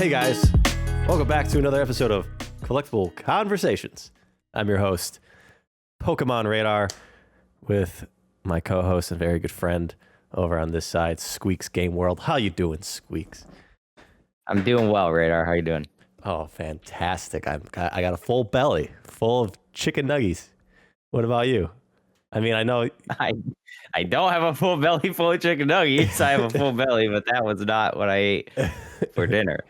Hey guys, welcome back to another episode of Collectible Conversations. I'm your host, pokemonradar, with my co-host and very good friend over on this side, Squeaks Game World. How you doing, Squeaks? I'm doing well, Radar. How you doing? Oh, fantastic. I got a full belly full of chicken nuggies. What about you? I mean, I know I don't have a full belly full of chicken nuggets. I have a full belly, but that was not what I ate for dinner.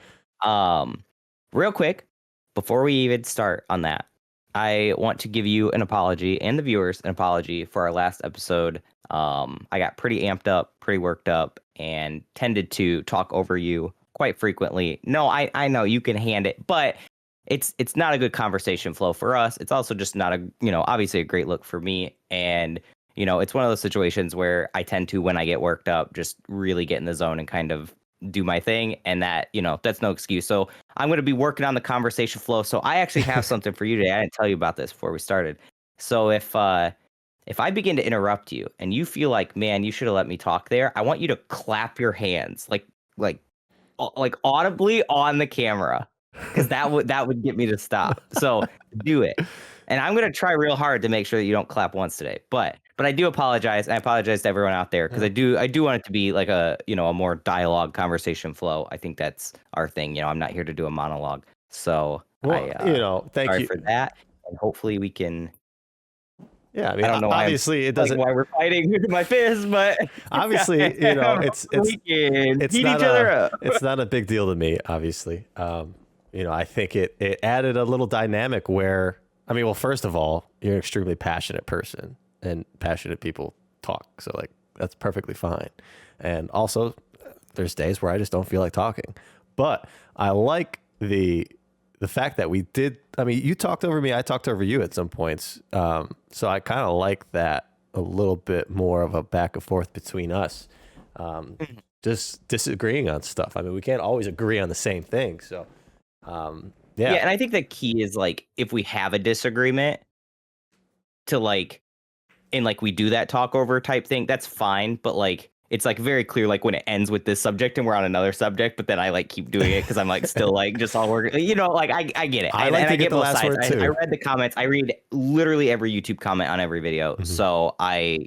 Real quick, before we even start on that, I want to give you an apology and the viewers an apology for our last episode. I got pretty amped up, pretty worked up, and tended to talk over you quite frequently. No, I know you can hand it, but it's not a good conversation flow for us. It's also just not obviously a great look for me. And, it's one of those situations where I tend to, when I get worked up, just really get in the zone and kind of do my thing. And that, that's no excuse. So I'm going to be working on the conversation flow. So I actually have something for you today. I didn't tell you about this before we started. So if I begin to interrupt you and you feel like, man, you should have let me talk there, I want you to clap your hands like audibly on the camera, because that would get me to stop. So do it. And I'm going to try real hard to make sure that you don't clap once today. But I do apologize. I apologize to everyone out there, because I do want it to be like a more dialogue conversation flow. I think that's our thing. I'm not here to do a monologue. So thank you for that. And hopefully we can. Yeah, I mean, I don't know obviously it doesn't. Why we're fighting with my fist, but obviously, it's not a big deal to me. Obviously, I think it added a little dynamic where, I mean, well, first of all, you're an extremely passionate person, and passionate people talk, so like that's perfectly fine. And also, there's days where I just don't feel like talking, but I like the fact that we did. I mean, you talked over me, I talked over you at some points. So I kind of like that a little bit more of a back and forth between us. Just disagreeing on stuff. I mean, we can't always agree on the same thing. So, yeah. And I think the key is, like, if we have a disagreement to we do that talk over type thing, that's fine. But like, it's like very clear, like when it ends with this subject and we're on another subject, but then I like keep doing it because I'm like still like just all working, I get it. I like to get the last word too. I read the comments. I read literally every YouTube comment on every video. Mm-hmm. So I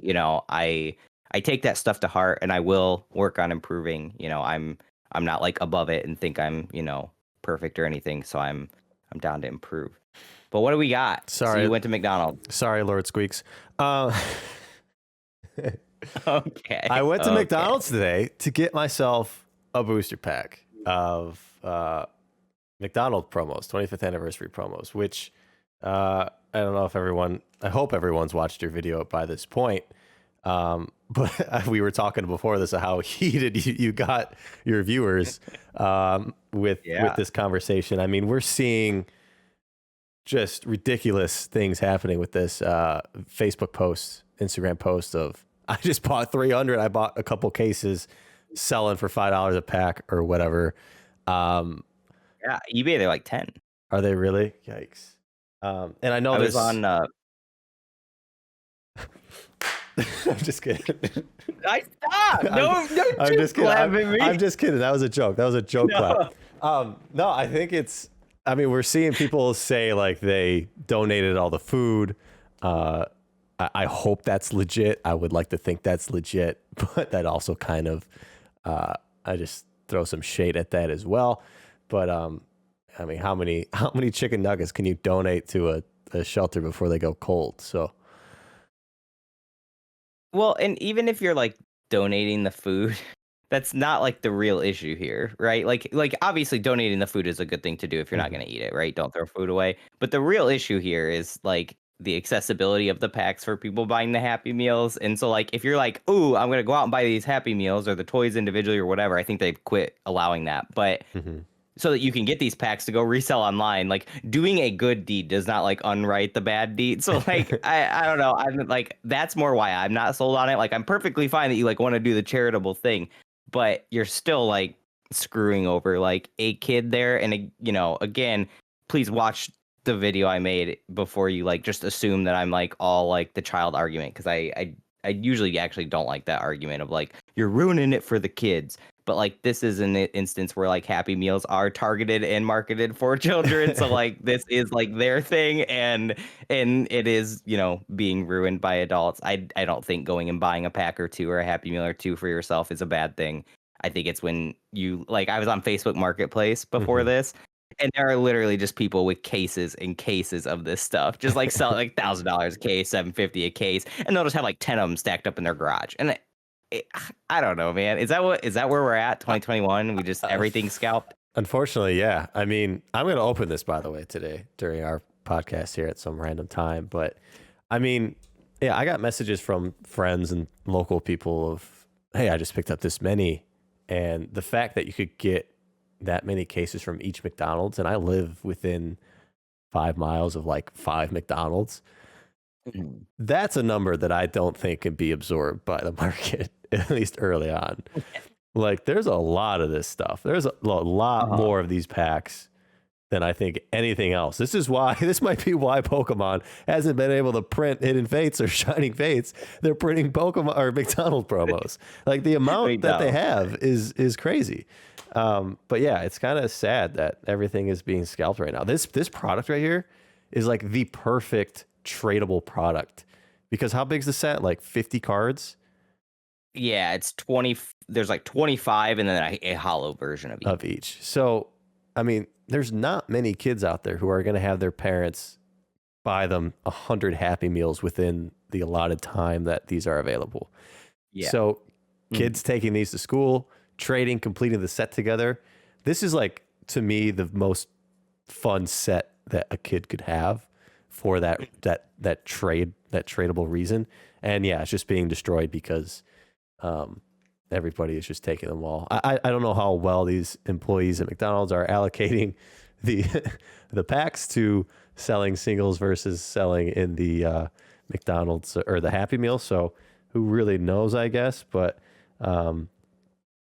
take that stuff to heart, and I will work on improving. I'm not like above it and think I'm, perfect or anything. So I'm down to improve. But what do we got? Sorry. So you went to McDonald's. Sorry, Lord Squeaks. Okay. I went to McDonald's today to get myself a booster pack of McDonald's promos, 25th anniversary promos, which I don't know if I hope everyone's watched your video by this point. But we were talking before this of how heated you got your viewers with this conversation. I mean, we're seeing just ridiculous things happening with this Facebook post, Instagram post of, I just bought 300. I bought a couple cases, selling for $5 a pack or whatever. Yeah, eBay, they're like 10. Are they really? Yikes. And I know I was on. I'm just kidding. I stop. No, I'm just kidding. I'm just kidding. That was a joke. Clap. No, I think I mean, we're seeing people say like they donated all the food. I hope that's legit. I would like to think that's legit, but that also kind of, I just throw some shade at that as well. But I mean, how many chicken nuggets can you donate to a shelter before they go cold? So, well, and even if you're like donating the food, that's not like the real issue here, right? Like obviously donating the food is a good thing to do if you're not going to eat it, right? Don't throw food away. But the real issue here is like the accessibility of the packs for people buying the Happy Meals. And so like, if you're like, ooh, I'm going to go out and buy these Happy Meals or the toys individually or whatever, I think they've quit allowing that. But so that you can get these packs to go resell online, like doing a good deed does not like unwrite the bad deed. So like, I don't know. I'm like, that's more why I'm not sold on it. Like, I'm perfectly fine that you like want to do the charitable thing, but you're still like screwing over like a kid there. And, again, please watch the video I made before you like just assume that I'm like all like the child argument, because I usually actually don't like that argument of like you're ruining it for the kids. but like this is an instance where like Happy Meals are targeted and marketed for children, so like this is like their thing, and it is, you know, being ruined by adults. I don't think going and buying a pack or two or a Happy Meal or two for yourself is a bad thing. I think it's when you like, I was on Facebook Marketplace before this, and there are literally just people with cases and cases of this stuff, just like selling like $1,000 a case, $750 a case, and they'll just have like 10 of them stacked up in their garage. And I don't know, man. Is that where we're at? 2021? We just everything scalped. Unfortunately, yeah. I mean, I'm going to open this, by the way, today during our podcast here at some random time. But I mean, yeah, I got messages from friends and local people of, hey, I just picked up this many. And the fact that you could get that many cases from each McDonald's, and I live within 5 miles of like 5 McDonald's, that's a number that I don't think can be absorbed by the market, at least early on. Like, there's a lot of this stuff. There's a lot more of these packs than I think anything else. This might be why Pokemon hasn't been able to print Hidden Fates or Shining Fates. They're printing Pokemon or McDonald's promos. Like, the amount that they have is crazy. But yeah, it's kind of sad that everything is being scalped right now. This product right here is like the perfect tradable product, because how big's the set? Like 50 cards? Yeah, it's 20. There's like 25 and then a hollow version of each. So, I mean, there's not many kids out there who are going to have their parents buy them 100 Happy Meals within the allotted time that these are available. Yeah. So kids taking these to school, trading, completing the set together. This is like, to me, the most fun set that a kid could have for that tradable reason. And yeah, it's just being destroyed because everybody is just taking them all. I don't know how well these employees at McDonald's are allocating the packs to selling singles versus selling in the McDonald's or the Happy Meal. So who really knows, I guess. But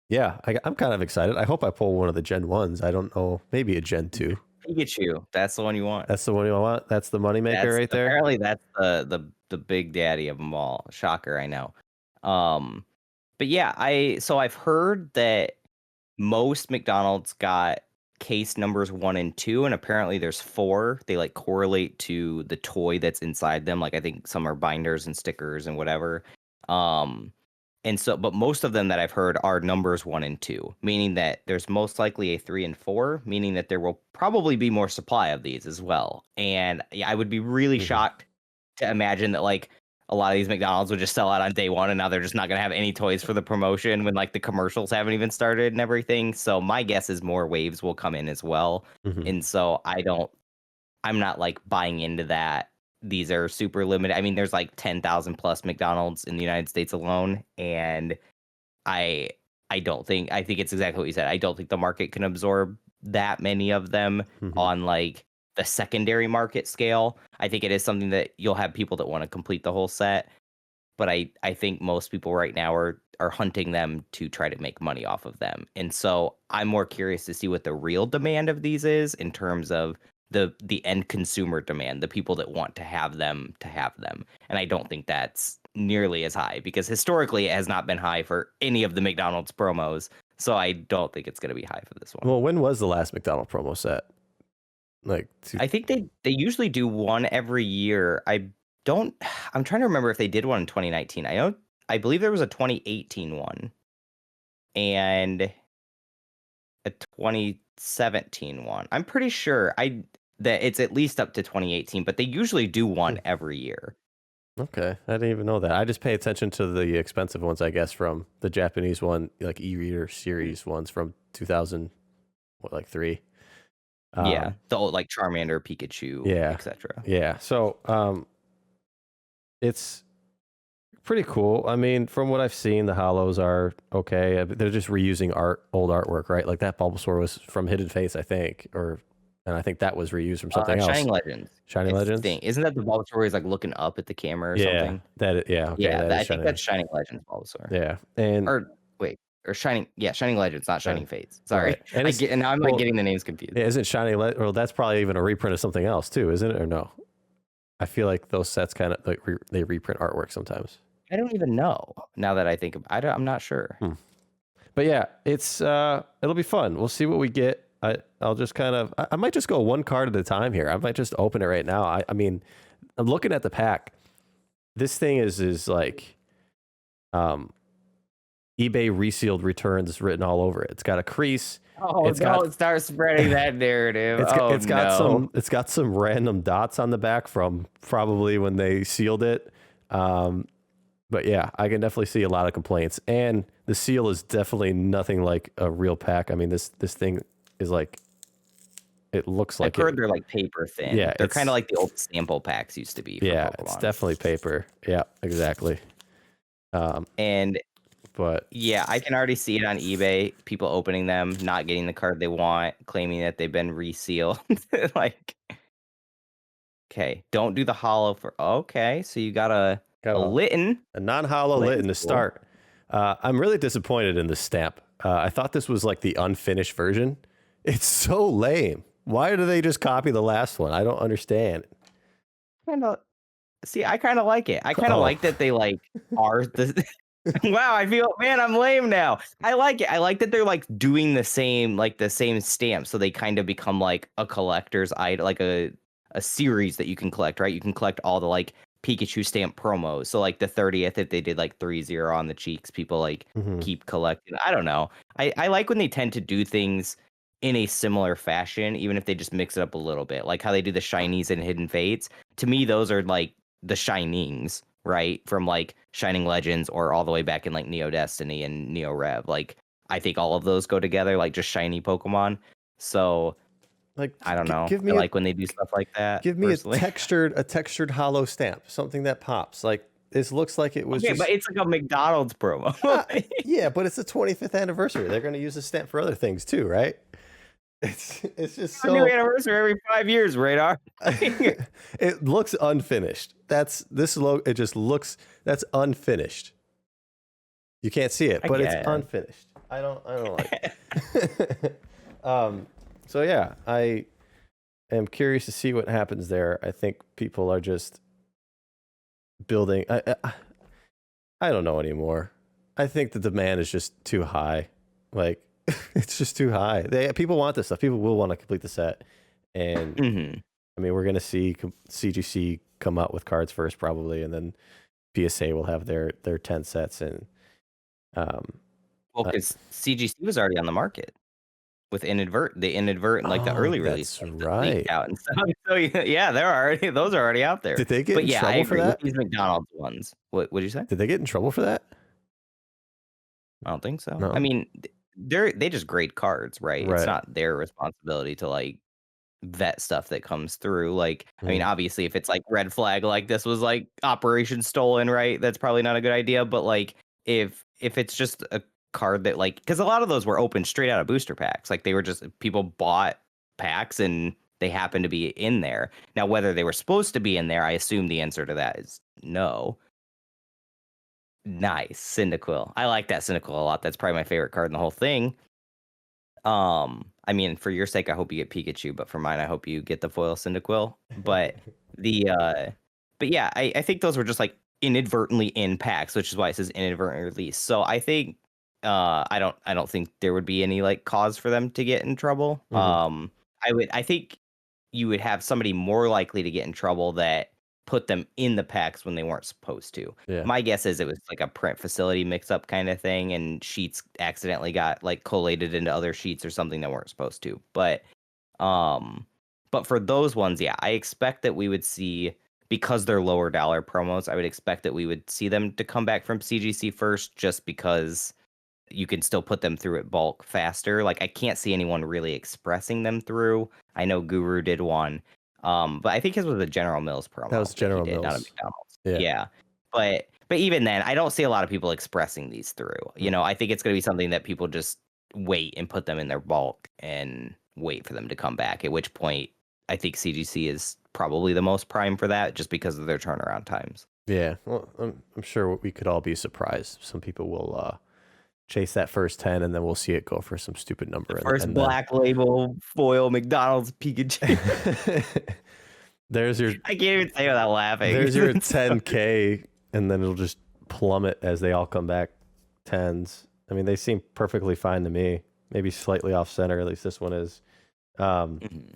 yeah, I'm kind of excited. I hope I pull one of the Gen 1s. I don't know, maybe a Gen 2. Pikachu. That's the one you want. That's the one you want? That's the moneymaker right there? Apparently that's the big daddy of them all. Shocker, I know. But yeah, I've heard that most McDonald's got case numbers 1 and 2, and apparently there's 4. They like correlate to the toy that's inside them. Like I think some are binders and stickers and whatever. And so, but most of them that I've heard are numbers 1 and 2, meaning that there's most likely a 3 and 4, meaning that there will probably be more supply of these as well. And yeah, I would be really shocked to imagine that like a lot of these McDonald's would just sell out on day 1, and now they're just not going to have any toys for the promotion when like the commercials haven't even started and everything. So my guess is more waves will come in as well. And so I'm not like buying into that. These are super limited. I mean, there's like 10,000 plus McDonald's in the United States alone. And I think it's exactly what you said. I don't think the market can absorb that many of them on like the secondary market scale. I think it is something that you'll have people that want to complete the whole set. But I think most people right now are hunting them to try to make money off of them. And so I'm more curious to see what the real demand of these is in terms of the end consumer demand, the people that want to have them. And I don't think that's nearly as high, because historically it has not been high for any of the McDonald's promos. So I don't think it's going to be high for this one. Well, when was the last McDonald's promo set? Like, I think they usually do one every year. I'm trying to remember if they did one in 2019. I believe there was a 2018 one and a 2017 one. I'm pretty sure that it's at least up to 2018, but they usually do one every year. Okay, I didn't even know that. I just pay attention to the expensive ones, I guess, from the Japanese one, like e-reader series ones from 2003. Yeah, the old like Charmander, Pikachu, etc. Yeah, so it's pretty cool. I mean, from what I've seen, the hollows are okay. They're just reusing old artwork, right? Like that Bulbasaur was from Hidden Fates, I think, and I think that was reused from something else. Shining Legends. Shining Legends? Isn't that the Bulbasaur where he's like looking up at the camera or something? I think that's Shining Legends Bulbasaur. Yeah. Shining Legends, not Shining Fates. Sorry. Right. And now I'm like getting the names confused. Yeah, isn't Shining Legends? Well, that's probably even a reprint of something else too, isn't it? Or no? I feel like those sets kind of like they reprint artwork sometimes. I don't even know now that I think I'm not sure. But yeah, it's it'll be fun. We'll see what we get. I'll just kind of I might just go one card at a time here. I might just open it right now. I mean, I'm looking at the pack. This thing is like eBay resealed returns written all over it. It's got a crease. Oh, don't start spreading that narrative. It's got some random dots on the back from probably when they sealed it. But yeah, I can definitely see a lot of complaints. And the seal is definitely nothing like a real pack. I mean, this thing is like, it looks like I've heard they're like paper thin. Yeah, they're kind of like the old sample packs used to be. Yeah, Pokemon. It's definitely paper. Yeah, exactly. But yeah, I can already see it on eBay. People opening them, not getting the card they want, claiming that they've been resealed. Like, okay, don't do the hollow for. Okay, so you got a Litten, a non-hollow Litten to start. I'm really disappointed in this stamp. I thought this was like the unfinished version. It's so lame. Why do they just copy the last one? I don't understand. See, I kind of like it. I kind of like that they like are the. Wow, I feel, man, I'm lame now. I like it. I like that they're like doing the same stamp, so they kind of become like a collector's item, like a series that you can collect, right? You can collect all the like Pikachu stamp promos. So like the 30th, if they did like 3-0 on the cheeks, people like keep collecting. I don't know. I like when they tend to do things in a similar fashion, even if they just mix it up a little bit, like how they do the shinies and hidden fates. To me, those are like the shinings, right? From like Shining Legends or all the way back in like Neo Destiny and Neo Rev. Like I think all of those go together, like just shiny Pokemon. So like I don't know. I like when they do stuff like that. Give me personally. a textured hollow stamp, something that pops. Like this looks like it was. Okay, but it's like a McDonald's promo. Yeah, but it's the 25th anniversary. They're going to use a stamp for other things too, right? It's just so new anniversary every 5 years, Radar. It looks unfinished. That's that's unfinished. You can't see it, but it's unfinished. I don't like it. So yeah, I am curious to see what happens there. I think people are just building. I don't know anymore. I think the demand is just too high. Like it's just too high. People want this stuff. People will want to complete the set, and I mean we're gonna see CGC come out with cards first probably, and then PSA will have their 10 sets, and well, because CGC was already on the market with the inadvertent like the early release, that's right, out and stuff. So yeah, those are already out there. Did they get in trouble for that? These McDonald's ones. What did you say? Did they get in trouble for that? I don't think so. No. I mean, they just grade cards, right? It's not their responsibility to like vet stuff that comes through. Like, I mean, obviously, if it's like red flag, like this was like Operation Stolen, right? That's probably not a good idea. But like, if it's just a card that like, because a lot of those were opened straight out of booster packs, like they were just people bought packs and they happened to be in there. Now, whether they were supposed to be in there, I assume the answer to that is no. Nice. Cyndaquil. I like that Cyndaquil a lot. That's probably my favorite card in the whole thing. I mean, for your sake, I hope you get Pikachu, but for mine, I hope you get the foil Cyndaquil. But but yeah, I think those were just like inadvertently in packs, which is why it says inadvertent release. So I think I don't think there would be any like cause for them to get in trouble. I think you would have somebody more likely to get in trouble that put them in the packs when they weren't supposed to. Yeah. My guess is it was like a print facility mix-up kind of thing, and sheets accidentally got like collated into other sheets or something that weren't supposed to. But for those ones, yeah, I expect that we would see, because they're lower dollar promos, I would expect that we would see them to come back from CGC first, just because you can still put them through at bulk faster. Like I can't see anyone really expressing them through. I know Guru did one. But I think his was a General Mills promo. That was General Mills, not a McDonald's. Yeah. But even then, I don't see a lot of people expressing these through. You know, I think it's going to be something that people just wait and put them in their bulk and wait for them to come back. At which point, I think CGC is probably the most prime for that, just because of their turnaround times. Yeah, well, I'm sure we could all be surprised. Some people will chase that first 10, and then we'll see it go for some stupid number. First black label foil McDonald's Pikachu. There's your. I can't even say without laughing. There's your 10K, and then it'll just plummet as they all come back 10s. I mean, they seem perfectly fine to me. Maybe slightly off center, at least this one is. Um, Mhm.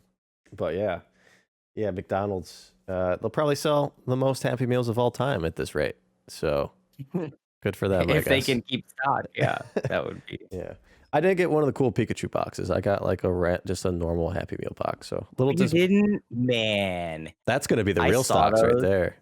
but yeah, McDonald's. They'll probably sell the most Happy Meals of all time at this rate. So good for them, I If they guess. can keep stock, yeah, that would be. Yeah. I did get one of the cool Pikachu boxes. I got like just a normal Happy Meal box. So little You didn't, man. that's going to be the I real saw stocks right those. there.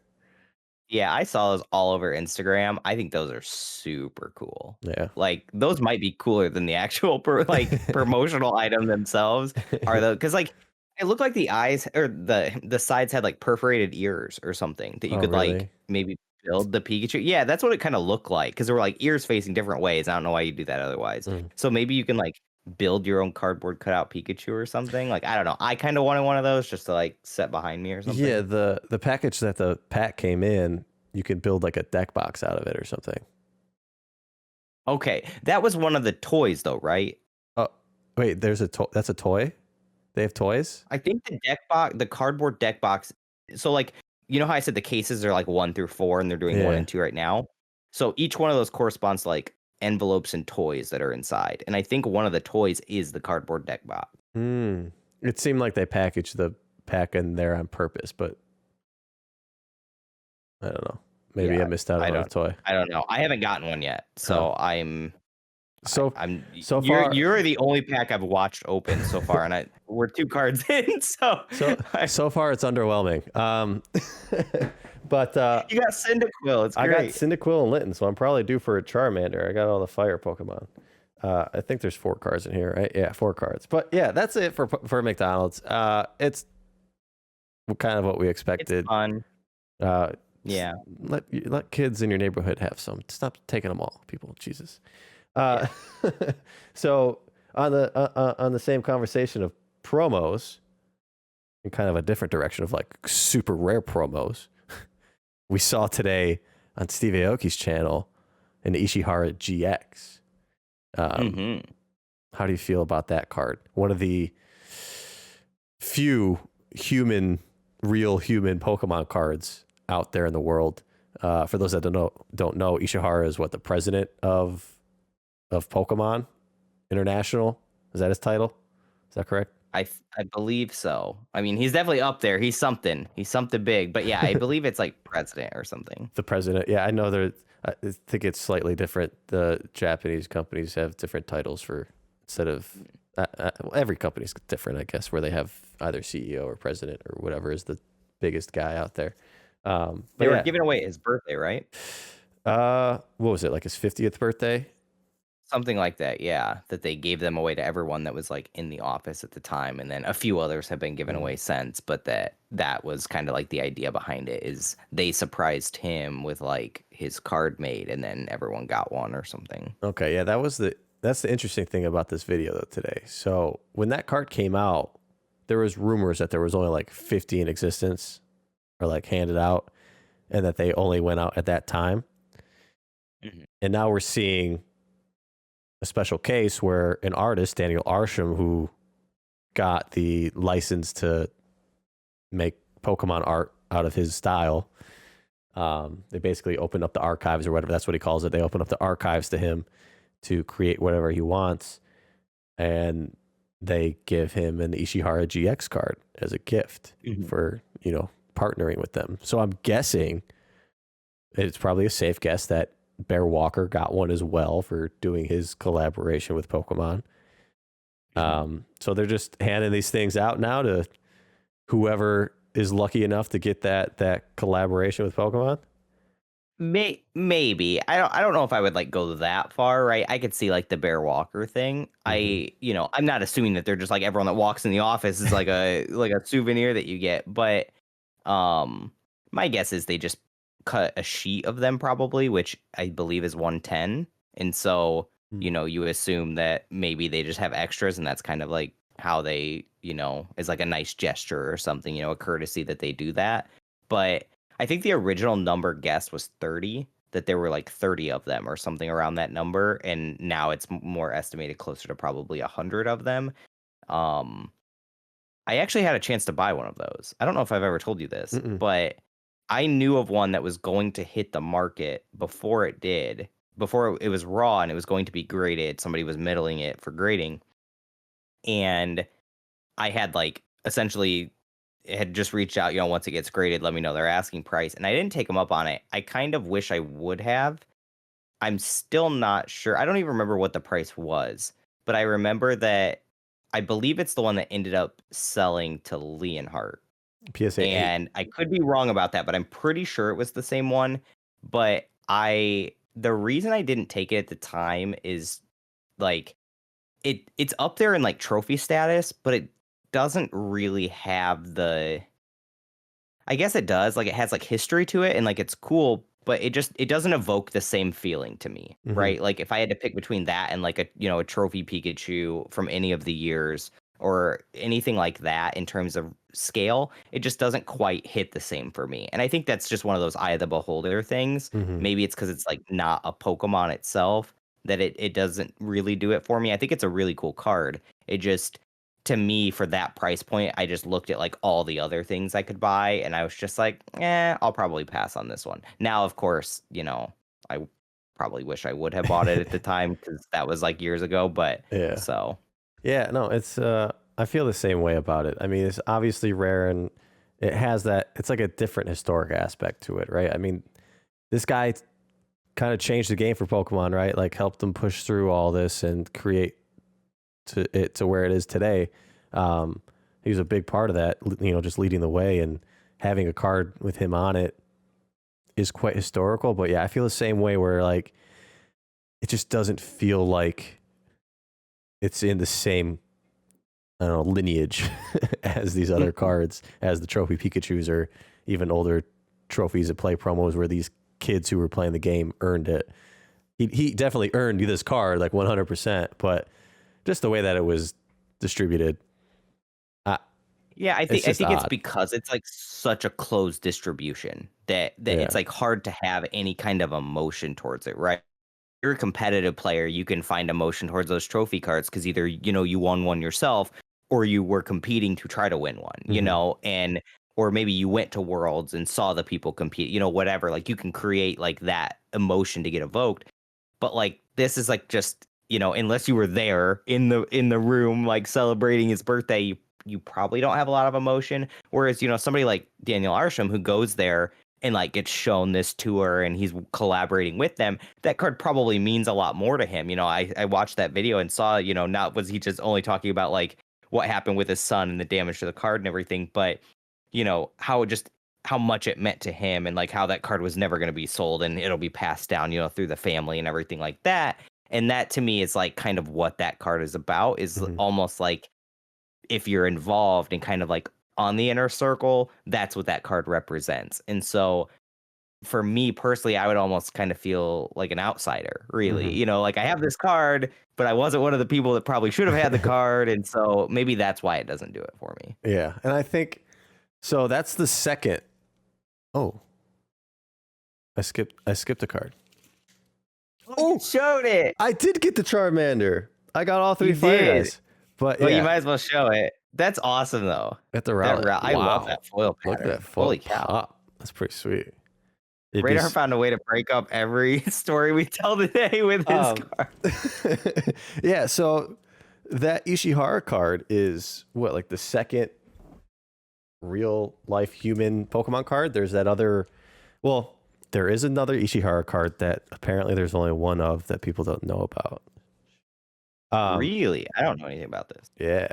Yeah, I saw those all over Instagram. I think those are super cool. Yeah. Like those might be cooler than the actual promotional item themselves. Are those because like it looked like the eyes or the sides had like perforated ears or something that you Oh, could like really? maybe build the Pikachu. Yeah, that's what it kind of looked like because there were like ears facing different ways. I don't know why you do that otherwise. Mm. So maybe you can like build your own cardboard cutout Pikachu or something. Like I don't know. I kind of wanted one of those just to like set behind me or something. Yeah, the package that the pack came in, you could build like a deck box out of it or something. Okay, that was one of the toys though, right? Oh, wait, there's that's a toy? They have toys? I think the deck box, the cardboard deck box. So like, you know how I said the cases are like 1 through 4, and they're doing 1 and 2 right now. So each one of those corresponds to like envelopes and toys that are inside, and I think one of the toys is the cardboard deck box. Hmm. It seemed like they packaged the pack in there on purpose, but I don't know. Maybe I missed out on a toy. I don't know. I haven't gotten one yet, so I'm So you're far, you're the only pack I've watched open so far, and we're 2 cards in, so so far it's underwhelming. But you got Cyndaquil. It's great. I got Cyndaquil and Litten, so I'm probably due for a Charmander. I got all the fire Pokemon. I think there's 4 cards in here, right? Yeah, 4 cards. But yeah, that's it for McDonald's. It's kind of what we expected. It's fun. Yeah. Let kids in your neighborhood have some. Stop taking them all, people. Jesus. So on the same conversation of promos, in kind of a different direction of like super rare promos, we saw today on Steve Aoki's channel an Ishihara GX. How do you feel about that card? One of the few real human Pokemon cards out there in the world. For those that don't know, Ishihara is the president of Pokemon International. Is that his title? Is that correct? I believe so. I mean, he's definitely up there. He's something. He's something big. But yeah, I believe it's like president or something. The president. Yeah, I know I think it's slightly different. The Japanese companies have different titles for instead of every company's different, I guess, where they have either CEO or president or whatever is the biggest guy out there. They were giving away his birthday, right? What was it, like his 50th birthday? Something like that, yeah. That they gave them away to everyone that was like in the office at the time, and then a few others have been given away since. But that was kind of like the idea behind it is they surprised him with like his card made, and then everyone got one or something. Okay, yeah, that's the interesting thing about this video though today. So when that card came out, there was rumors that there was only like 50 in existence or like handed out, and that they only went out at that time. And now we're seeing a special case where an artist, Daniel Arsham, who got the license to make Pokemon art out of his style, they basically opened up the archives or whatever, that's what he calls it. They open up the archives to him to create whatever he wants, and they give him an Ishihara GX card as a gift for, partnering with them. So I'm guessing it's probably a safe guess that Bear Walker got one as well for doing his collaboration with Pokemon. So they're just handing these things out now to whoever is lucky enough to get that collaboration with Pokemon. Maybe I don't know if I would like go that far, right? I could see like the Bear Walker thing. I'm not assuming that they're just like everyone that walks in the office is like a souvenir that you get, but my guess is they just cut a sheet of them probably, which I believe is 110, and so you assume that maybe they just have extras, and that's kind of like how they is like a nice gesture or something, a courtesy that they do that. But I think the original number guessed was 30, that there were like 30 of them or something around that number, and now it's more estimated closer to probably 100 of them. I actually had a chance to buy one of those. I don't know if I've ever told you this, but I knew of one that was going to hit the market before it did, before it was raw and it was going to be graded. Somebody was middling it for grading, and I had like essentially had just reached out, once it gets graded, let me know their asking price, and I didn't take them up on it. I kind of wish I would have. I'm still not sure. I don't even remember what the price was, but I remember that I believe it's the one that ended up selling to Leonhardt. PSA 8. And I could be wrong about that, but I'm pretty sure it was the same one. But the reason I didn't take it at the time is like it's up there in like trophy status, but it doesn't really have the, I guess it does. Like it has like history to it and like it's cool, but it doesn't evoke the same feeling to me, Mhm. right? Like if I had to pick between that and like a trophy Pikachu from any of the years or anything like that in terms of scale, it just doesn't quite hit the same for me. And I think that's just one of those eye of the beholder things. Mhm. Maybe it's because it's like not a Pokemon itself that it doesn't really do it for me. I think it's a really cool card. It just, to me, for that price point, I just looked at like all the other things I could buy and I was just like, I'll probably pass on this one. Now, of course, I probably wish I would have bought it at the time because that was like years ago, but Yeah. so Yeah, no, it's I feel the same way about it. I mean, it's obviously rare and it has that, it's like a different historic aspect to it, right? I mean, this guy kind of changed the game for Pokemon, right? Like helped them push through all this and create to where it is today. He was a big part of that, just leading the way, and having a card with him on it is quite historical. But yeah, I feel the same way where like it just doesn't feel like it's in the same, I don't know, lineage as these other cards, as the trophy Pikachus or even older trophies at play promos where these kids who were playing the game earned it. He definitely earned this card like 100%, but just the way that it was distributed, uh, yeah, I it's think just it's odd. because it's like such a closed distribution that it's Yeah. like hard to have any kind of emotion towards it, right? You're a competitive player, you can find emotion towards those trophy cards because either you won one yourself or you were competing to try to win one, Hmm. and or maybe you went to Worlds and saw the people compete, whatever. Like you can create like that emotion to get evoked, but like this is like just unless you were there in the room like celebrating his birthday, you probably don't have a lot of emotion. Whereas somebody like Daniel Arsham who goes there and like gets shown this tour and he's collaborating with them, that card probably means a lot more to him. I watched that video and saw, not was he just only talking about like what happened with his son and the damage to the card and everything, but how much it meant to him and like how that card was never going to be sold and it'll be passed down, through the family and everything like that. And that to me is like kind of what that card is about, is Hmm. almost like if you're involved and kind of like on the inner circle, that's what that card represents. And so for me personally, I would almost kind of feel like an outsider, really. Hmm. Like I have this card, but I wasn't one of the people that probably should have had the card. And so maybe that's why it doesn't do it for me. Yeah. And I think so that's the second. Oh, I skipped a card. Oh, you showed it. I did get the Charmander. I got all three You fire did. guys. But Well, you yeah, might as well show it. That's awesome, though. at the route. I love Wow. that foil Look at that pattern. foil Holy cow. pop. That's pretty sweet. It'd be Radar found a way to break up every story we tell today with his um, card. yeah, so that Ishihara card is what, like the second real life human Pokemon card? There's that other, well, there is another Ishihara card that apparently there's only one of that people don't know about. Really? I don't know anything about this. Yeah,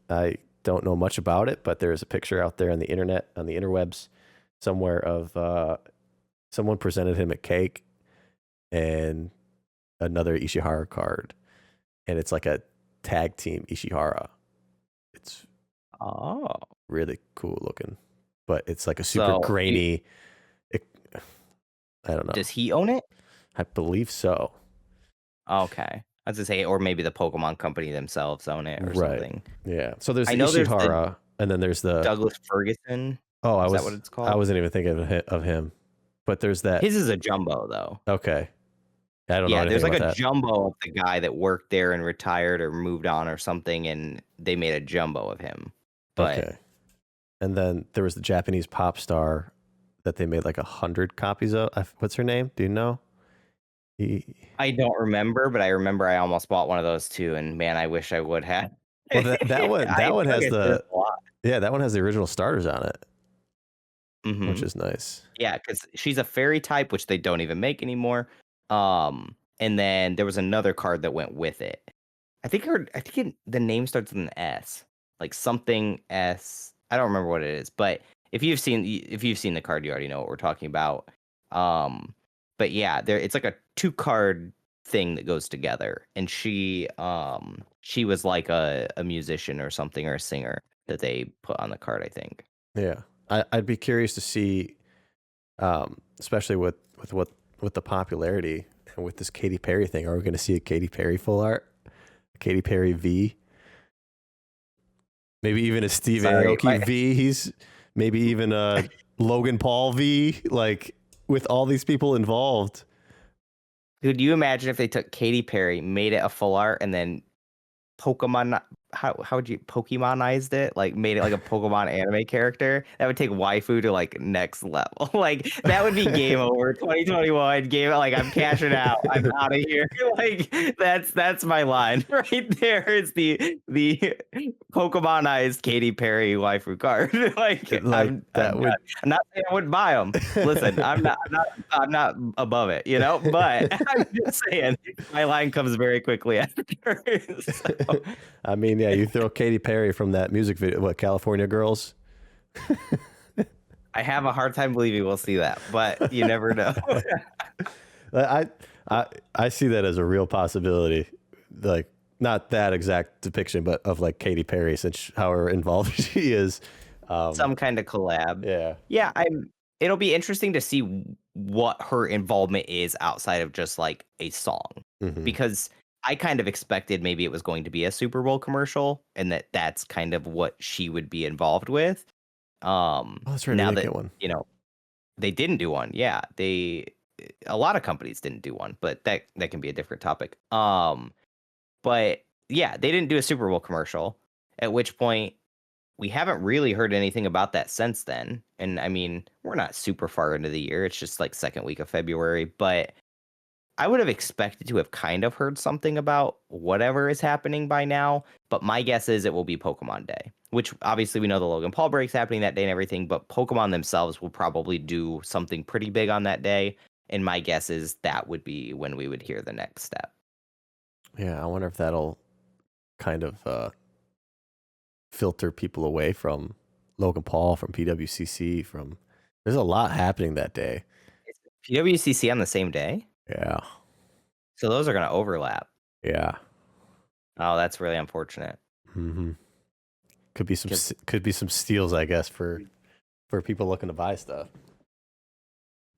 I don't know much about it, but there's a picture out there on the internet, on the interwebs somewhere of someone presented him a cake and another Ishihara card, and it's like a tag team Ishihara. It's Oh. really cool looking, but it's like a super So, grainy. I don't know. does he own it? I believe so. Okay. I was gonna say, or maybe the Pokemon company themselves own it or Right. something. Yeah. So there's I the know there's the Ishihara, and then there's the. Douglas Ferguson. Oh, Is that what it's I called? wasn't even thinking of him, but there's that. His is a jumbo, though. Okay. I don't know Yeah, anything there's like about a that. jumbo of the guy that worked there and retired or moved on or something, and they made a jumbo of him. But Okay. And then there was the Japanese pop star that they made like 100 copies of. What's her name? Do you know? I don't remember, but I remember I almost bought one of those too, and man, I wish I would have. Well, that one I feel like has I saved the a lot. that one has the original starters on it, which Mhm. is nice. Yeah, because she's a fairy type, which they don't even make anymore. And then there was another card that went with it. The name starts with an S, like something S. I don't remember what it is, but if you've seen the card, you already know what we're talking about. But yeah, it's like a 2 card thing that goes together, and she was like a musician or something, or a singer that they put on the card, I think. Yeah, I'd be curious to see, especially with the popularity and with this Katy Perry thing. Are we going to see a Katy Perry full art, Katy Perry V? Maybe even a Steve Sorry, Aoki V. He's maybe even a Logan Paul V. Like with all these people involved. could you imagine if they took Katy Perry, made it a full art, and then Pokemon? How would you Pokemonized it? Like made it like a Pokemon anime character? That would take waifu to like next level. Like that would be game over. 2021 game. Like I'm cashing out. I'm out of here. Like that's my line right there. Is the Pokemonized Katy Perry waifu card? Like Like I'm that done. would. I'm not saying I wouldn't buy them. Listen, I'm not above it, you know. But I'm just saying my line comes very quickly after. So. I mean, yeah, you throw Katy Perry from that music video, what, California Girls? I have a hard time believing we'll see that, but you never know. I, I see that as a real possibility. Like not that exact depiction, but of like Katy Perry, since however involved she is. Some kind of collab. Yeah. Yeah, it'll be interesting to see what her involvement is outside of just like a song. Mm-hmm. Because I kind of expected maybe it was going to be a Super Bowl commercial and that's kind of what she would be involved with. Oh, that's right. Now They didn't that, get one. you know, they didn't do one. Yeah, a lot of companies didn't do one, but that can be a different topic. But yeah, they didn't do a Super Bowl commercial, at which point we haven't really heard anything about that since then. And I mean, we're not super far into the year. It's just like second week of February, but I would have expected to have kind of heard something about whatever is happening by now. But my guess is it will be Pokemon Day, which obviously we know the Logan Paul break's happening that day and everything, but Pokemon themselves will probably do something pretty big on that day. And my guess is that would be when we would hear the next step. Yeah, I wonder if that'll kind of filter people away from Logan Paul, from PWCC, from. There's a lot happening that day. Is PWCC on the same day? Yeah. So those are going to overlap. Yeah. Oh, that's really unfortunate. Mm-hmm. Could be some steals, I guess, for people looking to buy stuff.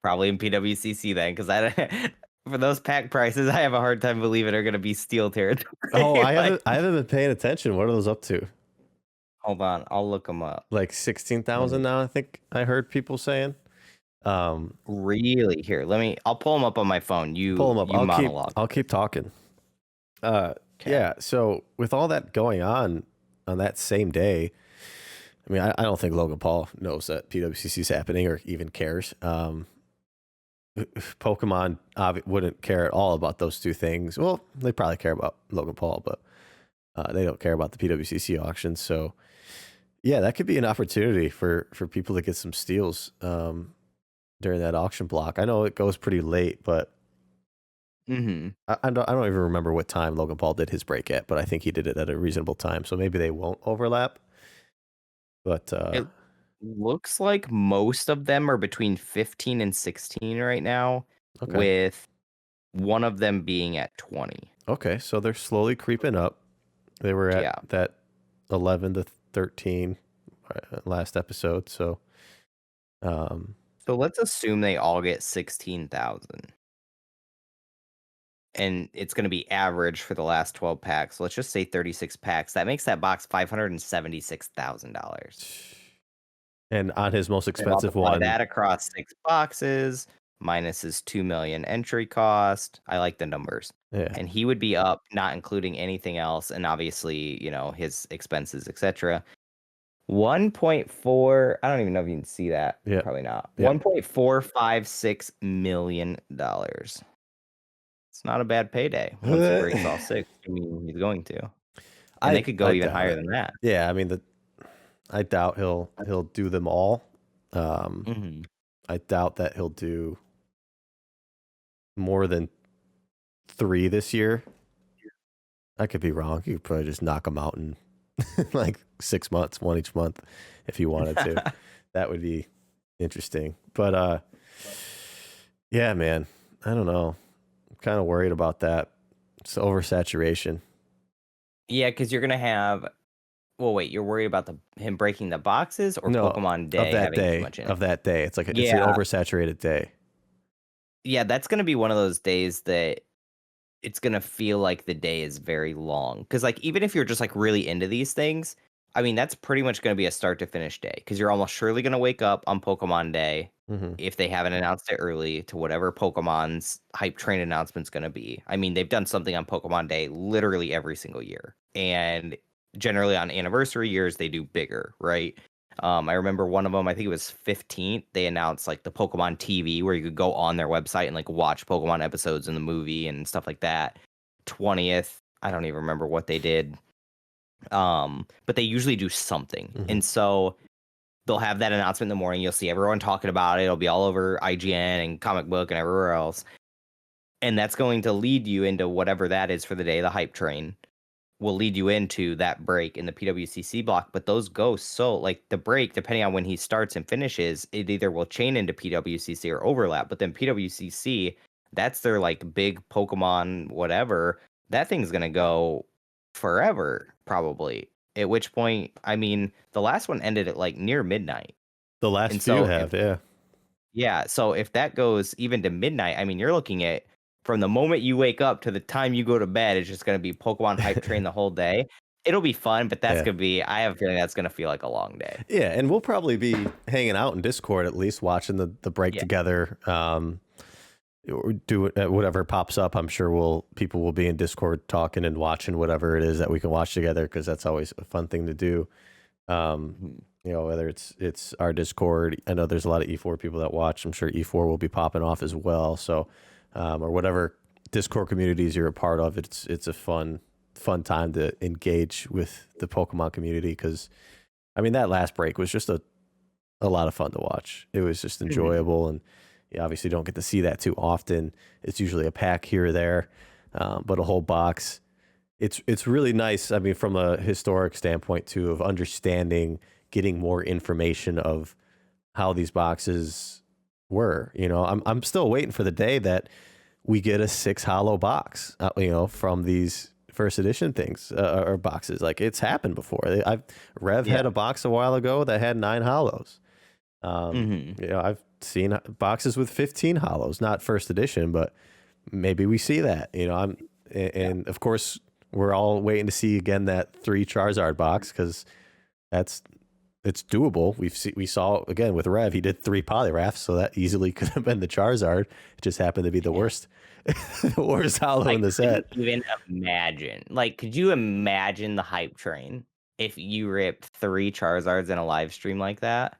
Probably in PWCC then, because for those pack prices, I have a hard time believing are going to be steel territory. Oh, I haven't been paying attention. What are those up to? Hold on, I'll look them up. Like 16,000 now, I think I heard people saying. Really? Here, I'll pull them up on my phone. You pull them up. I'll keep talking. Yeah. So with all that going on that same day, I mean, I don't think Logan Paul knows that PWCC is happening or even cares. Pokemon wouldn't care at all about those two things. Well, they probably care about Logan Paul, but they don't care about the PWCC auction. So yeah, that could be an opportunity for people to get some steals during that auction block. I know it goes pretty late, but I don't even remember what time Logan Paul did his break at, but I think he did it at a reasonable time. So maybe they won't overlap. But it looks like most of them are between 15 and 16 right now, with one of them being at 20. Okay, so they're slowly creeping up. They were at that 11 to 13 last episode. So let's assume they all get 16,000. And it's going to be average for the last 12 packs. Let's just say 36 packs. That makes that box $576,000. And on his most expensive one, that across 6 boxes minus his 2 million entry cost. I like the numbers. Yeah. And he would be up, not including anything else, and obviously, his expenses, etc. 1.4. I don't even know if you can see that. Yeah. Probably not. Yeah. $1.456 million. It's not a bad payday once he breaks all 6. I mean, he's going to. And they could go I even doubt higher it. than that. Yeah, I mean I doubt he'll do them all. Mhm. I doubt that he'll do more than 3 this year. I could be wrong. He could probably just knock them out in like 6 months, one each month, if he wanted to. That would be interesting. But yeah, man, I don't know. I'm kind of worried about that. It's oversaturation. Yeah, because you're gonna have. Well, wait, you're worried about him breaking the boxes or No, Pokemon Day having too much in it? of that day. It's like it's an Yeah, oversaturated day. yeah, that's gonna be one of those days that it's gonna feel like the day is very long. Because like even if you're just like really into these things, I mean that's pretty much gonna be a start to finish day. Because you're almost surely gonna wake up on Pokemon Day Hmm. if they haven't announced it early to whatever Pokemon's hype train announcement's gonna be. I mean they've done something on Pokemon Day literally every single year, and generally on anniversary years they do bigger, right? I remember one of them, I think it was 15th, they announced like the Pokemon TV where you could go on their website and like watch Pokemon episodes in the movie and stuff like that. 20th, I don't even remember what they did. But they usually do something. Hmm. And so they'll have that announcement in the morning. You'll see everyone talking about it. It'll be all over IGN and Comic Book and everywhere else. And that's going to lead you into whatever that is for the day, the hype train will lead you into that break in the PWCC block, but those go so like the break, depending on when he starts and finishes, it either will chain into PWCC or overlap. But then PWCC, that's their like big Pokemon whatever. That thing's gonna go forever, probably. At which point, I mean, the last one ended at like near midnight. The last And few so have, yeah. yeah, so if that goes even to midnight, I mean, you're looking at from the moment you wake up to the time you go to bed, it's just going to be Pokemon hype train the whole day. It'll be fun, but that's Yeah. going to be, I have a feeling that's going to feel like a long day. Yeah, and we'll probably be hanging out in Discord at least, watching the break Yeah. together. Or do whatever pops up. I'm sure people will be in Discord talking and watching whatever it is that we can watch together, because that's always a fun thing to do. Mhm. You know, whether it's our Discord. I know there's a lot of E4 people that watch. I'm sure E4 will be popping off as well. So, or whatever Discord communities you're a part of, it's a fun time to engage with the Pokemon community, because I mean that last break was just a lot of fun to watch. It was just enjoyable, and you obviously don't get to see that too often. It's usually a pack here or there, but a whole box. It's really nice. I mean, from a historic standpoint too, of understanding, getting more information of how these boxes were. You know, I'm still waiting for the day that we get a 6 hollow box. You know, from these first edition things or boxes. Like it's happened before. Rev had a box a while ago that had 9 hollows. You know, I've seen boxes with 15 hollows, not first edition, but maybe we see that. You know, and of course we're all waiting to see again that 3 Charizard box, because it's doable. We saw again with Rev, he did 3 Poliwraths, so that easily could have been the Charizard. It just happened to be the worst, the worst hollow in the set. Even imagine, like, could you imagine the hype train if you ripped 3 Charizards in a live stream like that?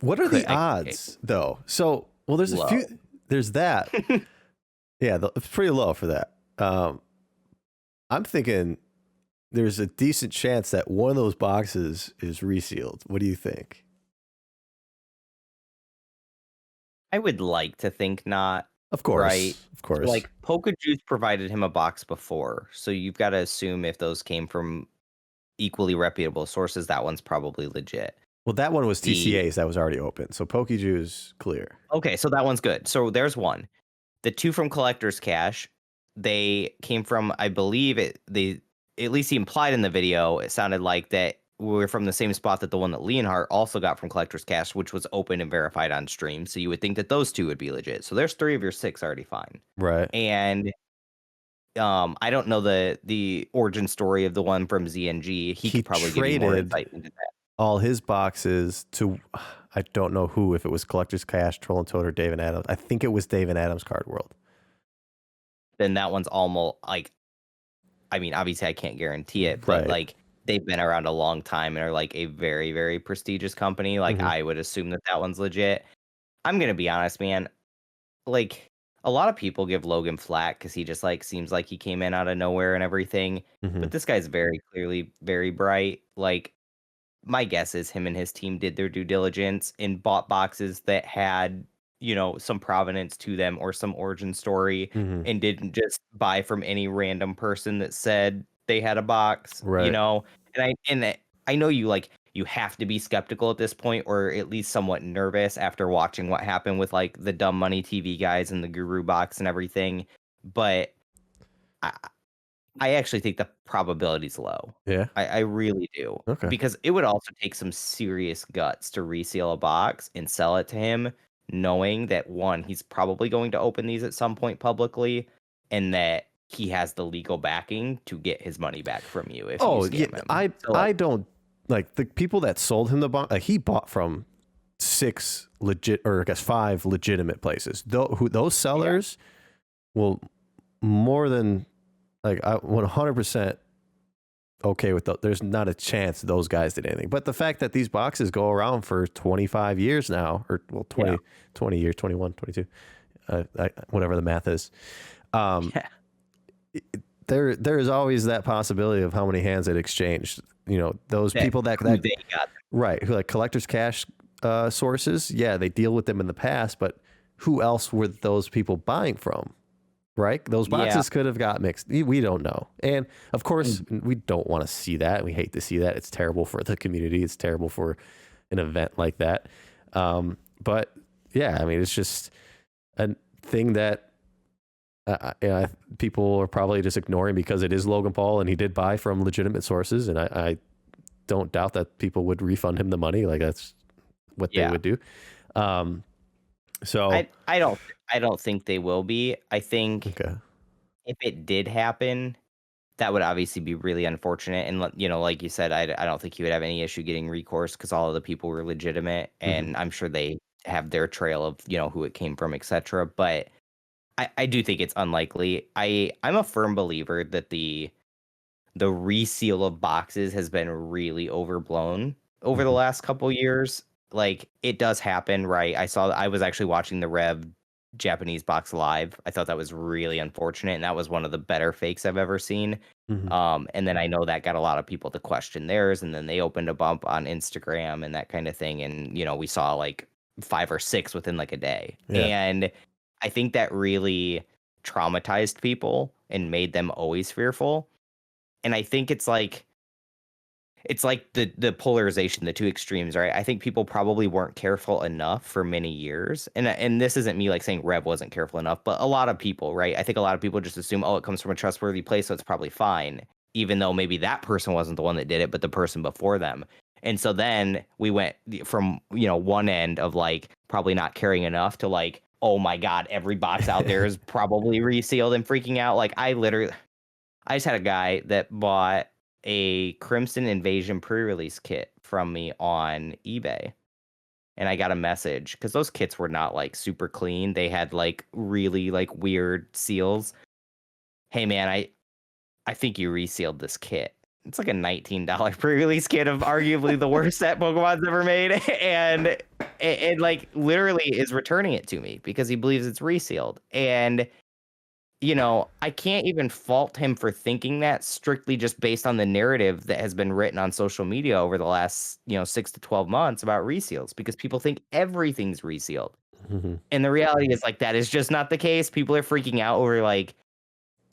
What are the odds though? So, well, there's Low. a few. There's that. Yeah, it's pretty low for that. I'm thinking there's a decent chance that one of those boxes is resealed. What do you think? I would like to think not. Of course, Right. of course. Like Pokejuice provided him a box before, so you've got to assume if those came from equally reputable sources, that one's probably legit. Well, that one was TCA's that was already open, so Pokejuice clear. Okay, so that one's good. So there's one. The 2 from Collector's Cache, they came from, I believe they at least he implied in the video, it sounded like that we're from the same spot that the one that Leonhardt also got from Collector's Cache, which was open and verified on stream. So you would think that those 2 would be legit. So there's 3 of your 6 already fine. Right. And I don't know the origin story of the one from ZNG. He could probably give you more insight into that. All his boxes to, I don't know who, if it was Collector's Cache, Troll and Toad, or Dave and Adams. I think it was Dave and Adams Card World. Then that one's almost like, I mean, obviously I can't guarantee it, but Right. like they've been around a long time and are like a very, very prestigious company. Like I would assume that one's legit. I'm gonna be honest, man. Like a lot of people give Logan flack because he just like seems like he came in out of nowhere and everything. Mhm. But this guy's very clearly very bright. Like my guess is him and his team did their due diligence and bought boxes that had, some provenance to them or some origin story, Mhm. and didn't just buy from any random person that said they had a box, Right. And I know you have to be skeptical at this point, or at least somewhat nervous after watching what happened with like the Dumb Money TV guys and the Guru box and everything. But I, I actually think the probability's low. Yeah. I really do. Okay. Because it would also take some serious guts to reseal a box and sell it to him, knowing that one, he's probably going to open these at some point publicly, and that he has the legal backing to get his money back from you if you Oh, yeah. scam him. I So, like, I don't like the people that sold him the box. Like, he bought from 6 legit, or I guess 5 legitimate places. Those sellers will more than like, I 100% okay with that. There's not a chance those guys did anything. But the fact that these boxes go around for 25 years now, or well, 20 years, 21, 22, whatever the math is. yeah. There is always that possibility of how many hands it exchanged. Those That people that who they got. right, who like collectors cash sources. Yeah, they deal with them in the past, but who else were those people buying from? Right, those Yeah. boxes could have got mixed. We don't know, and of course, we don't want to see that. We hate to see that. It's terrible for the community. It's terrible for an event like that. But yeah, I mean, it's just a thing that people are probably just ignoring because it is Logan Paul and he did buy from legitimate sources, and I don't doubt that people would refund him the money. Like, that's what they would do. So I don't think they will be. I think okay, if it did happen, that would obviously be really unfortunate. And like you said, I don't think you would have any issue getting recourse because all of the people were legitimate, and I'm sure they have their trail of who it came from, etc. But I do think it's unlikely. I'm a firm believer that the reseal of boxes has been really overblown over the last couple years. Like, it does happen, right? I was actually watching the Rev Japanese box live. I thought that was really unfortunate, and that was one of the better fakes I've ever seen. And then I know that got a lot of people to question theirs, and then they opened a bump on Instagram and that kind of thing, and we saw like 5 or 6 within like a day. Yeah. And I think that really traumatized people and made them always fearful. And I think it's like the polarization, the two extremes, right? I think people probably weren't careful enough for many years. And this isn't me like saying Rev wasn't careful enough, but a lot of people, right? I think a lot of people just assume, oh, it comes from a trustworthy place, so it's probably fine, even though maybe that person wasn't the one that did it, but the person before them. And so then we went from, one end of like probably not caring enough to like, oh my God, every box out there is probably resealed and freaking out. Like, I just had a guy that bought a Crimson Invasion pre-release kit from me on eBay. And I got a message because those kits were not like super clean. They had like really like weird seals. Hey man, I think you resealed this kit. It's like a $19 pre-release kit of arguably the worst set Pokemon's ever made. And it like literally is returning it to me because he believes it's resealed. And I can't even fault him for thinking that, strictly just based on the narrative that has been written on social media over the last, 6 to 12 months about reseals, because people think everything's resealed. And the reality is like, that is just not the case. People are freaking out over like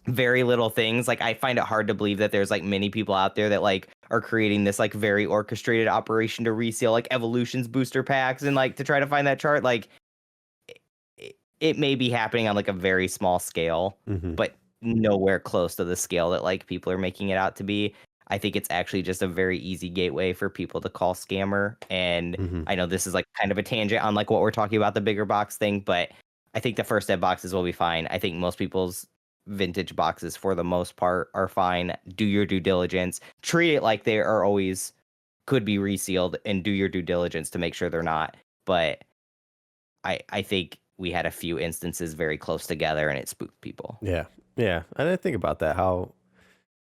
very little things. Like, I find it hard to believe that there's like many people out there that like are creating this like very orchestrated operation to reseal like Evolutions booster packs and like to try to find that chart. Like, it may be happening on like a very small scale, but nowhere close to the scale that like people are making it out to be. I think it's actually just a very easy gateway for people to call scammer. And I know this is like kind of a tangent on like what we're talking about, the bigger box thing, but I think the first ed boxes will be fine. I think most people's vintage boxes for the most part are fine. Do your due diligence, treat it like they are always could be resealed, and do your due diligence to make sure they're not. But I think we had a few instances very close together and it spooked people. Yeah. Yeah. I didn't think about that. How,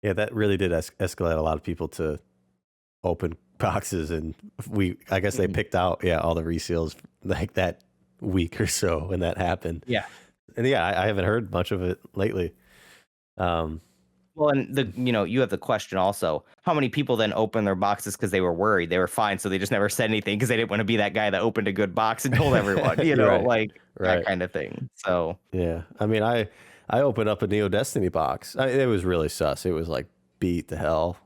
yeah, that really did escalate a lot of people to open boxes. And I guess they picked out, all the reseals like that week or so when that happened. Yeah. And yeah, I haven't heard much of it lately. Um, Well, and you have the question also, how many people then open their boxes because they were worried? They were fine, so they just never said anything because they didn't want to be that guy that opened a good box and told everyone, you're right. like that Right. kind of thing. So, Yeah. I mean, I opened up a Neo Destiny box. It was really sus. It was like beat the hell.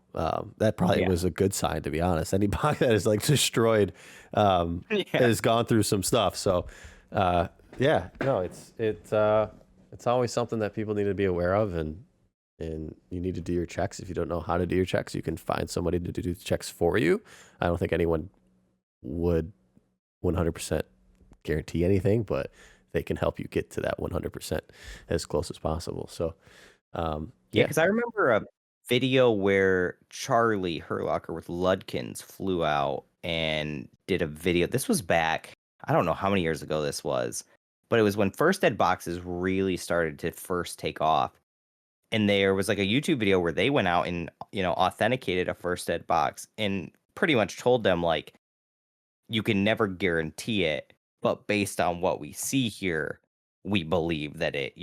That probably yeah. was a good sign, to be honest. Any box that is like destroyed Yeah. has gone through some stuff. So, yeah, no, it's always something that people need to be aware of, and you need to do your checks. If you don't know how to do your checks, you can find somebody to do the checks for you. I don't think anyone would 100% guarantee anything, but they can help you get to that 100% as close as possible. So, Yeah, yeah. because I remember a video where Charlie Herlocker with Ludkins flew out and did a video. This was back, I don't know how many years ago this was, but it was when first ed boxes really started to first take off. And there was like a YouTube video where they went out and, authenticated a first ed box and pretty much told them, like, you can never guarantee it, but based on what we see here, we believe that it,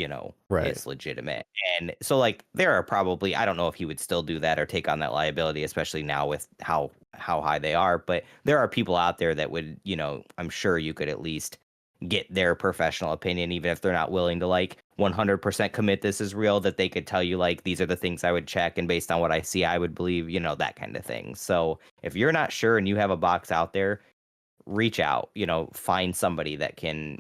Right. is legitimate. And so, like, there are probably, I don't know if he would still do that or take on that liability, especially now with how high they are, but there are people out there that would, I'm sure you could at least get their professional opinion, even if they're not willing to like 100% commit this is real, that they could tell you like these are the things I would check, and based on what I see I would believe, that kind of thing. So if you're not sure and you have a box out there, reach out, find somebody that can,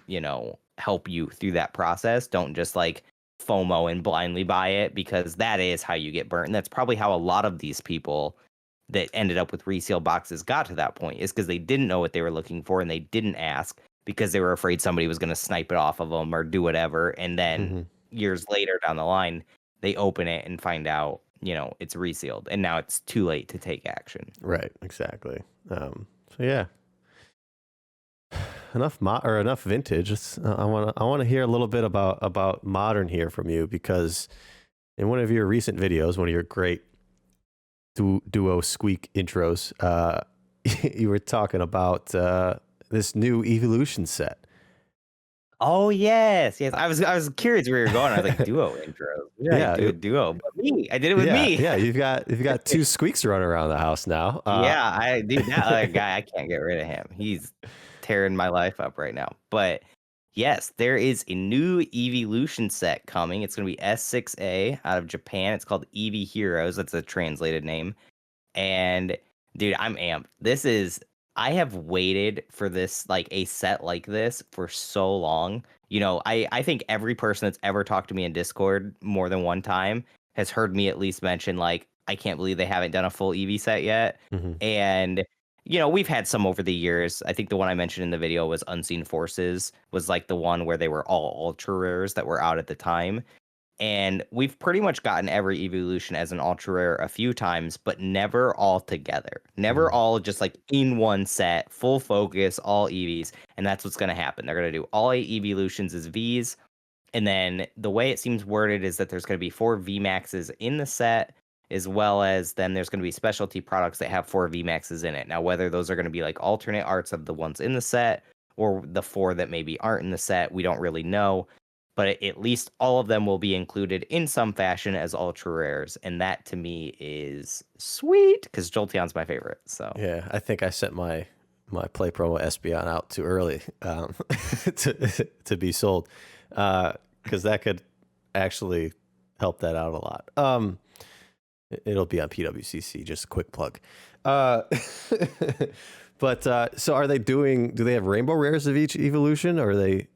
help you through that process. Don't just like FOMO and blindly buy it, because that is how you get burnt. And that's probably how a lot of these people that ended up with resale boxes got to that point, is because they didn't know what they were looking for and they didn't ask because they were afraid somebody was going to snipe it off of them or do whatever. And then Hmm. years later down the line, they open it and find out, it's resealed, and now it's too late to take action. Right. Exactly. So yeah, enough vintage. I want to hear a little bit about modern here from you, because in one of your recent videos, one of your great duo squeak intros, you were talking about this new evolution set. Oh yes, yes. I was curious where you're going. I was like, duo intros. Yeah, I Yeah, do a duo, but me. I did it with yeah, me. yeah. You've got two squeaks running around the house now. Yeah, I dude, that other guy, I can't get rid of him. He's tearing my life up right now. But yes, there is a new evolution set coming. It's gonna be S6A out of Japan. It's called Eevee Heroes. That's a translated name. And dude, I'm amped. I have waited for this, like a set like this, for so long. I think every person that's ever talked to me in Discord more than one time has heard me at least mention, like, I can't believe they haven't done a full Eevee set yet. Mhm. And we've had some over the years. I think the one I mentioned in the video was Unseen Forces, was like the one where they were all ultra rares that were out at the time. And we've pretty much gotten every evolution as an ultra rare a few times, but never all together. Never Mhm. all just like in one set, full focus, all EVs. And that's what's going to happen. They're going to do all 8 evolutions as Vs. And then the way it seems worded is that there's going to be 4 VMAXs in the set, as well as then there's going to be specialty products that have 4 VMAXs in it. Now, whether those are going to be like alternate arts of the ones in the set or the 4 that maybe aren't in the set, we don't really know, but at least all of them will be included in some fashion as ultra rares, and that to me is sweet because Jolteon's my favorite. So Yeah, I think I sent my play promo Espeon out too early to be sold, because that could actually help that out a lot. It'll be on PWCC. Just a quick plug. Uh, but so are they doing? Do they have rainbow rares of each evolution, or are they?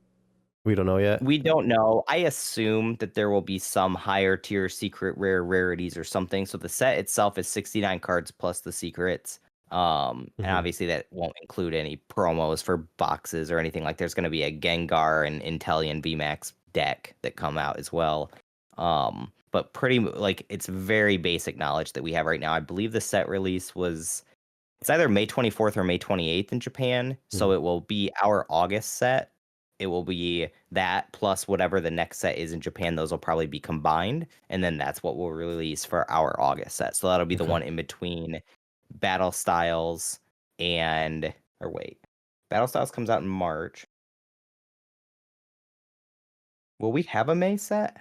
We don't know yet. we don't know. I assume that there will be some higher tier secret rare rarities or something. So the set itself is 69 cards plus the secrets. And Hmm. obviously that won't include any promos for boxes or anything. Like there's going to be a Gengar and Inteleon VMAX deck that come out as well. But like it's very basic knowledge that we have right now. I believe the set release was, it's either May 24th or May 28th in Japan. So Hmm. it will be our August set. It will be that plus whatever the next set is in Japan. Those will probably be combined. And then that's what we'll release for our August set. So that'll be the Okay. one in between Battle Styles or wait, Battle Styles comes out in March. Will we have a May set?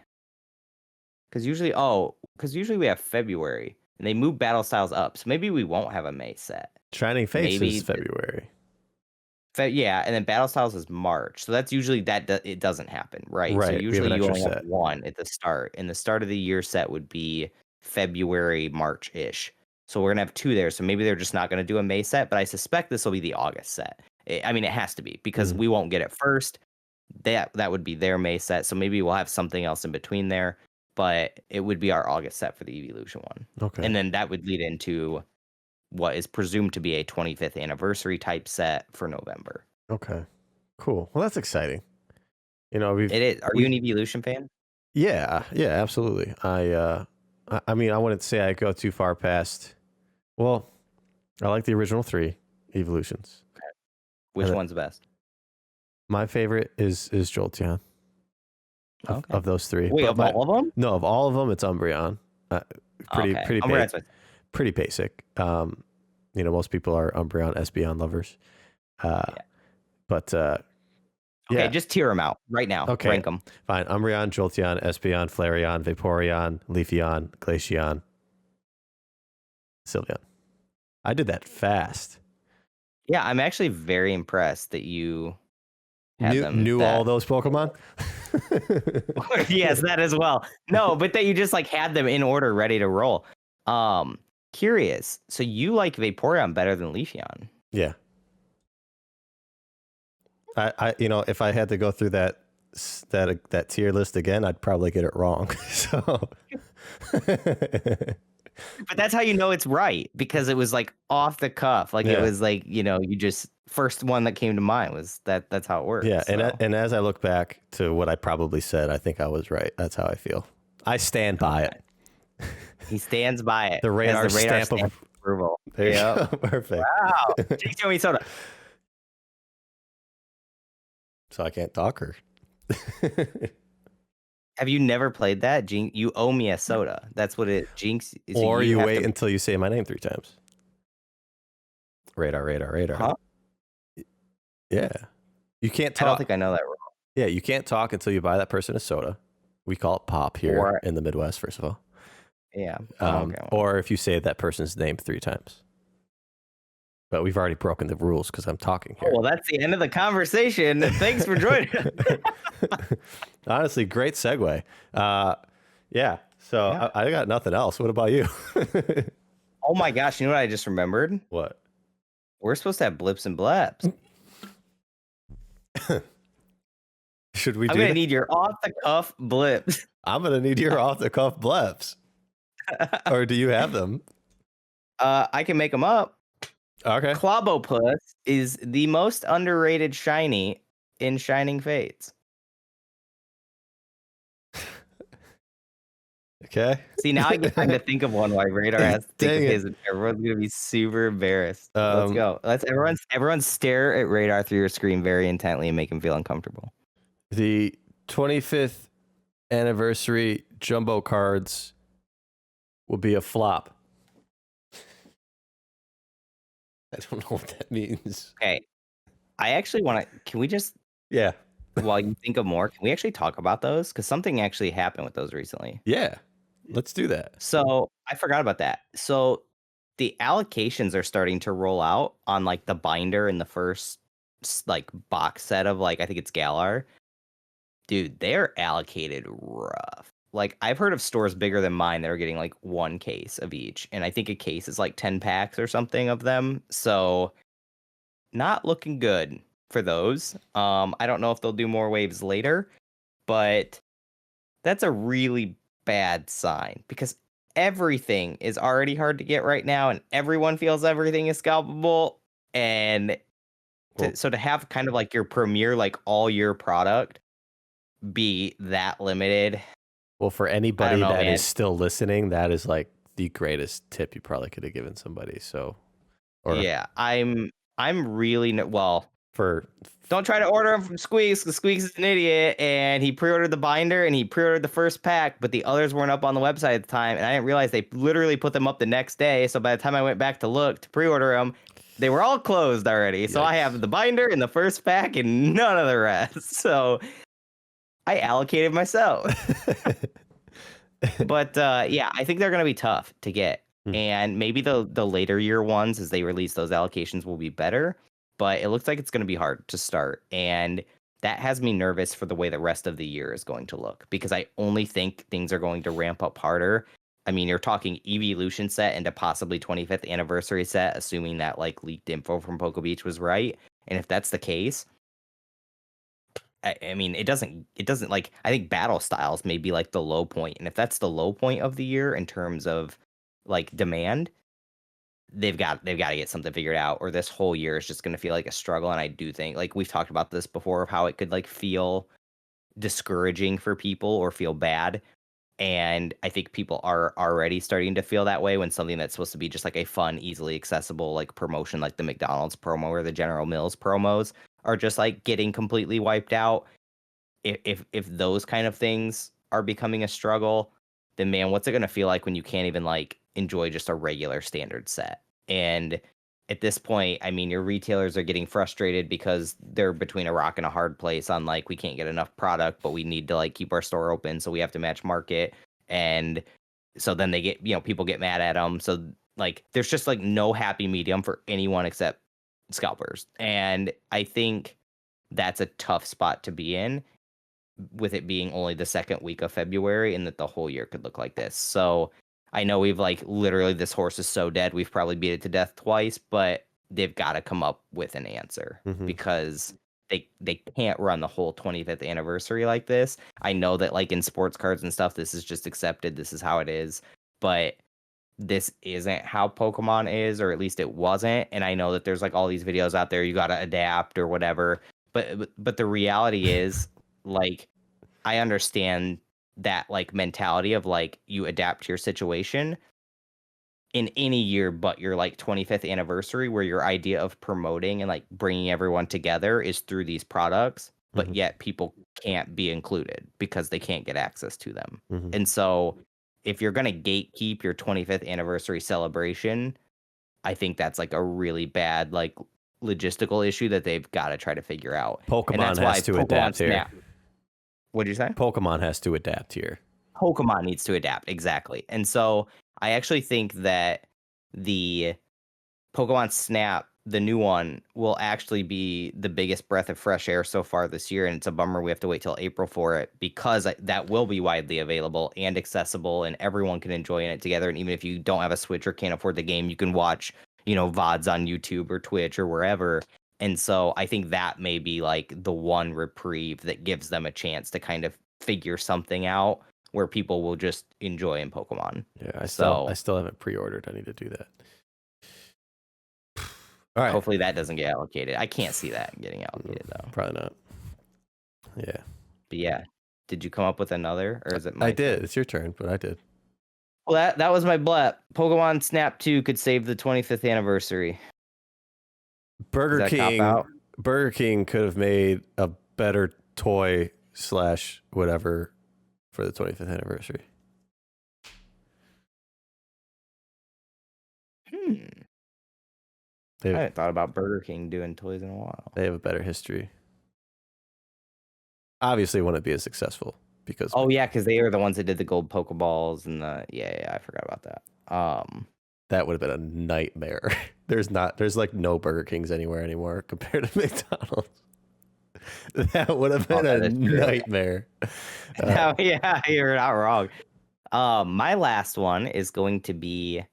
Because usually we have February and they move battle styles up, so maybe we won't have a May set. Shining Fates Maybe is February. Yeah, and then battle styles is March, so that's usually it doesn't happen, right? So Right, we have usually an you extra only have set. one at the start, and the start of the year set would be February, March-ish. So we're gonna have two there, so maybe they're just not gonna do a May set, but I suspect this will be the August set. I mean, it has to be because we won't get it first. That would be their May set, so maybe we'll have something else in between there, but it would be our August set for the Evolution one. Okay. And then that would lead into what is presumed to be a 25th anniversary type set for November. Okay. Cool. Well, that's exciting. You know, It is. Are you an Evolution fan? Yeah, absolutely. I mean, I wouldn't say I go too far past. Well, I like the original 3 Evolutions. Okay. Which one's the best? My favorite is Jolteon. Of those 3. Wait, of all of them? No, of all of them, it's Umbreon. Pretty basic. You know, most people are Umbreon, Espeon lovers. But okay, just tier them out right now. Okay. Rank them. Fine. Umbreon, Jolteon, Espeon, Flareon, Vaporeon, Leafeon, Glaceon, Sylveon. I did that fast. Yeah, I'm actually very impressed that you knew all those Pokemon. Yes, that as well. No, but that you just like had them in order, ready to roll. Curious. So you like Vaporeon better than Leafeon? Yeah. I you know, if I had to go through that tier list again, I'd probably get it wrong. So but that's how you know it's right, because it was like off the cuff. Like it was like, you know, you just first one that came to mind was that's how it works. Yeah, so. and as I look back to what I probably said, I think I was right. That's how I feel. I stand by it. He stands by it. The radar stamp of approval. There you go. Perfect. Wow. Jinx me soda. So I can't talk her. Have you never played that? Jinx, you owe me a soda. That's what it Jinx is. Or you wait until you say my name 3 times. Radar. Huh? Yeah. You can't talk. I don't think I know that wrong. Yeah, you can't talk until you buy that person a soda. We call it pop here in the Midwest, first of all. Yeah. Or if you say that person's name 3 times. But we've already broken the rules because I'm talking here. Oh, well, that's the end of the conversation. Thanks for joining. Honestly, great segue. Yeah. So yeah. I got nothing else. What about you? Oh my gosh. You know what I just remembered? What? We're supposed to have blips and bleps. Should we I'm going to need your off-the-cuff blips. I'm going to need your off-the-cuff bleps. Or do you have them? I can make them up. Okay. Clobopus is the most underrated shiny in Shining Fates. Okay. See, now I get time to think of one while Radar has to think of his, and everyone's gonna be super embarrassed. Let's go. Let's everyone stare at Radar through your screen very intently and make him feel uncomfortable. The 25th anniversary jumbo cards will be a flop. I don't know what that means. Okay. I actually want to, can we just, while you think of more, can we actually talk about those? Because something actually happened with those recently. Yeah, let's do that. So I forgot about that. So the allocations are starting to roll out on like the binder in the first like box set of like, I think it's Galar. Dude, they're allocated rough. Like, I've heard of stores bigger than mine that are getting like 1 case of each. And I think a case is like 10 packs or something of them. So not looking good for those. I don't know if they'll do more waves later, but that's a really bad sign because everything is already hard to get right now and everyone feels everything is scalpable. And so to have kind of like your premier, like all year product be that limited. Well, for anybody that is still listening, that is like the greatest tip you probably could have given somebody. So, yeah, I'm really for don't try to order them from Squeaks because Squeaks is an idiot and he pre-ordered the binder and he pre-ordered the first pack, but the others weren't up on the website at the time, and I didn't realize they literally put them up the next day. So by the time I went back to look to pre-order them, they were all closed already. So I have the binder and the first pack and none of the rest. So I allocated myself. But yeah, I think they're going to be tough to get. And maybe the later year ones, as they release those allocations, will be better. But it looks like it's going to be hard to start. And that has me nervous for the way the rest of the year is going to look, because I only think things are going to ramp up harder. I mean, you're talking Evolution set into possibly 25th anniversary set, assuming that like leaked info from Poke Beach was right. And if that's the case, I mean, it doesn't like, I think battle styles may be like the low point. And if that's the low point of the year in terms of like demand, they've got to get something figured out, or this whole year is just going to feel like a struggle. And I do think, like we've talked about this before, of how it could like feel discouraging for people or feel bad. And I think people are already starting to feel that way when something that's supposed to be just like a fun, easily accessible like promotion, like the McDonald's promo or the General Mills promos, are just like getting completely wiped out. If those kind of things are becoming a struggle, then man, what's it going to feel like when you can't even like enjoy just a regular standard set? And at this point, I mean, your retailers are getting frustrated because they're between a rock and a hard place on like, we can't get enough product, but we need to like keep our store open, so we have to match market. And so then they get, people get mad at them. So like, there's just like no happy medium for anyone except scalpers. And I think that's a tough spot to be in, with it being only the second week of February, and that the whole year could look like this. So I know we've like literally, this horse is so dead, we've probably beat it to death twice, but they've got to come up with an answer, because they can't run the whole 25th anniversary like this. I know that like in sports cards and stuff, this is just accepted. This is how it is. But this isn't how Pokemon is, or at least it wasn't. And I know that there's like all these videos out there, you got to adapt or whatever. But the reality is, like, I understand that like mentality of like, you adapt to your situation in any year but your like 25th anniversary, where your idea of promoting and like bringing everyone together is through these products, but yet people can't be included because they can't get access to them. And so if you're going to gatekeep your 25th anniversary celebration, I think that's like a really bad like logistical issue that they've got to try to figure out. And Pokemon that's has why to Pokemon adapt here. Snap. What'd you say? Pokemon has to adapt here. Pokemon needs to adapt, exactly. And so I actually think that the Pokemon Snap, the new one, will actually be the biggest breath of fresh air so far this year. And it's a bummer we have to wait till April for it, because that will be widely available and accessible, and everyone can enjoy it together. And even if you don't have a Switch or can't afford the game, you can watch, VODs on YouTube or Twitch or wherever. And so I think that may be like the one reprieve that gives them a chance to kind of figure something out where people will just enjoy in Pokemon. Yeah, I still haven't pre-ordered. I need to do that. All right. Hopefully that doesn't get allocated. I can't see that getting allocated though. Probably not. Yeah. But yeah, did you come up with another, or is it my I did. turn? It's your turn, but I did. Well, that was my blep. Pokemon Snap 2 could save the 25th anniversary. Burger King could have made a better toy / whatever for the 25th anniversary. I haven't thought about Burger King doing toys in a while. They have a better history. Obviously, it wouldn't be as successful because. Oh yeah, because they were the ones that did the gold Pokeballs and I forgot about that. That would have been a nightmare. There's like no Burger Kings anywhere anymore compared to McDonald's. That would have been a nightmare. Yeah, you're not wrong. My last one is going to be,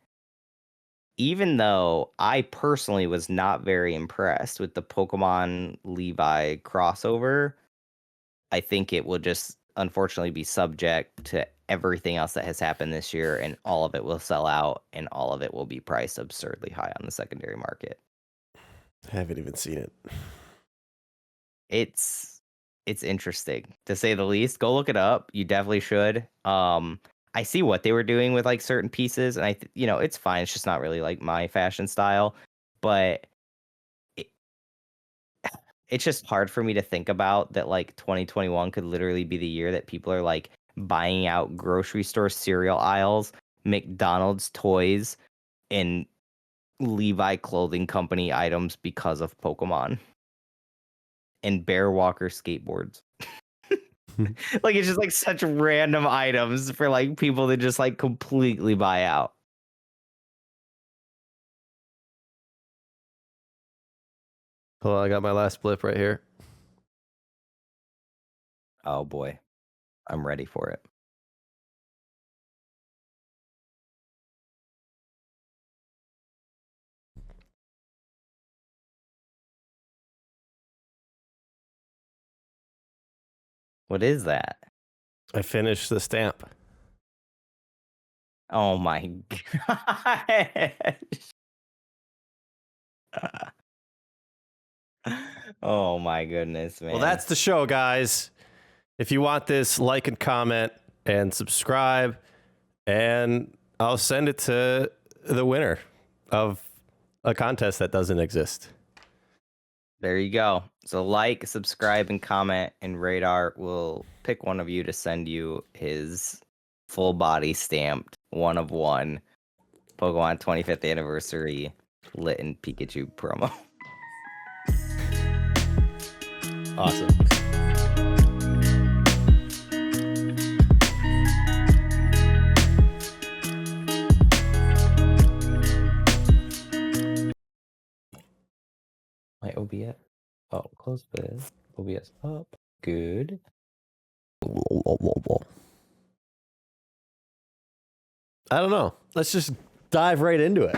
even though I personally was not very impressed with the Pokemon Levi crossover, I think it will just unfortunately be subject to everything else that has happened this year, and all of it will sell out, and all of it will be priced absurdly high on the secondary market. I haven't even seen it. It's interesting, to say the least. Go look it up. You definitely should. I see what they were doing with like certain pieces, and it's fine. It's just not really like my fashion style, but it's just hard for me to think about that like 2021 could literally be the year that people are like buying out grocery store cereal aisles, McDonald's toys, and Levi clothing company items because of Pokemon, and Bear Walker skateboards. Like it's just like such random items for like people to just like completely buy out. Hold on, I got my last blip right here. Oh boy, I'm ready for it. What is that? I finished the stamp. Oh my god. Oh my goodness, man. Well, that's the show, guys. If you want this, like and comment and subscribe, and I'll send it to the winner of a contest that doesn't exist. There you go. So like, subscribe, and comment, and Radar will pick one of you to send you his full body stamped 1 of 1 Pokemon 25th anniversary Litten Pikachu promo. Awesome. My OBS. Oh, close this. OBS up. Good. I don't know. Let's just dive right into it.